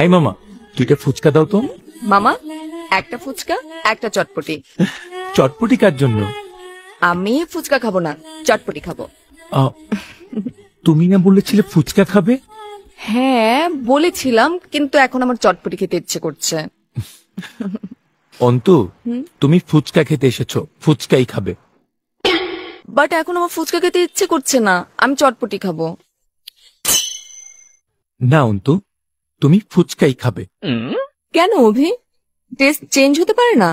এই মামা, দুইটা ফুচকা দাও তো। মামা, একটা ফুচকা একটা চটপটি। চটপটি কার জন্য? আমি ফুচকা খাবো না, চটপটি খাবো। তুমি না বলেছিলে ফুচকা খাবে? হ্যাঁ বলেছিলাম, কিন্তু এখন আমার চটপটি খেতে ইচ্ছে করছে। অন্তু, তুমি ফুচকা খেতে এসেছো, ফুচকাই খাবে। বাট এখন আমার ফুচকা খেতে ইচ্ছে করছে না, আমি চটপটি খাবো। না অন্তু, তুমি ফুচকাই খাবে। কেন অভি? টেস্ট চেঞ্জ হতে পারে না?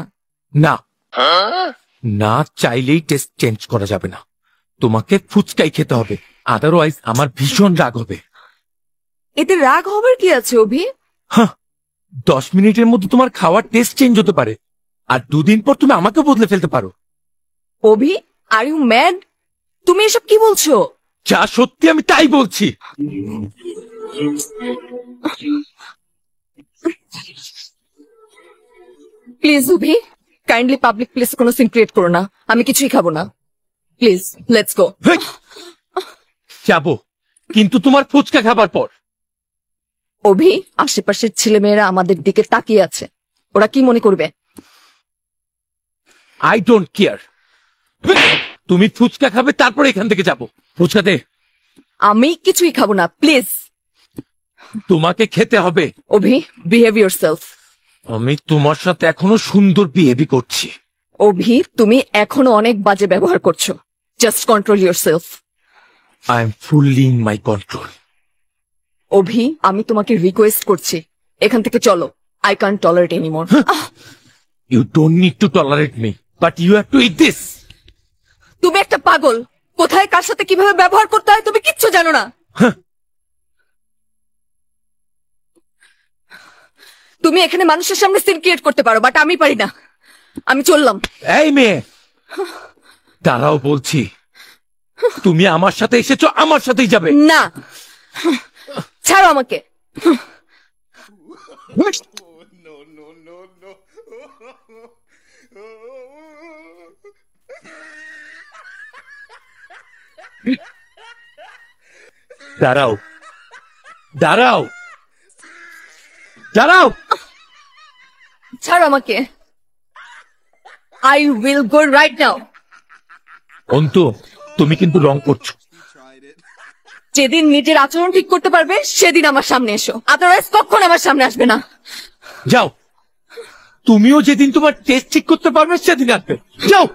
না, না চাইলেই টেস্ট চেঞ্জ করা যাবে না। তোমাকে ফুচকাই খেতে হবে, আদারওয়াইজ আমার ভীষণ রাগ হবে। এতে রাগ হবার কি আছে অভি? 10 মিনিটের মধ্যে তোমার খাওয়ার টেস্ট চেঞ্জ হতে পারে, আর 2 দিন পর তুমি আমাকে বদলে ফেলতে পারো। অভি, আর ইউ ম্যাড? তুমি এসব কি বলছো? যা সত্যি আমি তাই বলছি। প্লিজ অভি, কাইন্ডলি পাবলিক প্লেসে কোনো সিন ক্রিয়েট করো না। আমি কিছুই খাবো না, প্লিজ লেটস গো। যাবো, কিন্তু তোমার ফুচকা খাবার পর। অভি, আশেপাশের ছেলেমেয়েরা আমাদের দিকে তাকিয়ে আছে, ওরা কি মনে করবে? I don't care. তুমি ফুচকা খাবে, তারপর এখান থেকে যাবো। ফুচকা দে। আমি কিছুই খাবো না, প্লিজ। তোমাকে খেতে হবে। অভি, বিহেভ ইয়োরসেলফ। আমি তোমার সাথে এখনো সুন্দর বিহেভি করছি। অভি, তুমি এখনো অনেক বাজে ব্যবহার করছো। Just control yourself. I am fully in my control. Abhi, আমি তোমাকে রিকোয়েস্ট করছি, এখান থেকে চলো। I can't tolerate anymore. You don't need to tolerate me, but you have to eat this. তুমি একটা পাগল, কোথায় কার সাথে কিভাবে ব্যবহার করতে হয় তুমি কিচ্ছু জানো না। তুমি এখানে মানুষের সামনে সিন ক্রিয়েট করতে পারো, বাট আমি পারি না। আমি চললাম। এই মেয়ে, দাঁড়াও বলছি। তুমি আমার সাথে এসেছো, আমার সাথেই যাবে। না, ছাড়ো আমাকে। দাঁড়াও, দাঁড়াও, দাঁড়াও। ছাড়ো আমাকে। I will go right now. Antu, তুমি কিন্তু রং করছো। যেদিন নিজের আচরণ ঠিক করতে পারবে সেদিন আমার সামনে এসো, আদারওয়াইজ কখনো আমার সামনে আসবে না। যাও, তুমিও যেদিন তোমার টেস্ট ঠিক করতে পারবে সেদিন আসবে। যাও।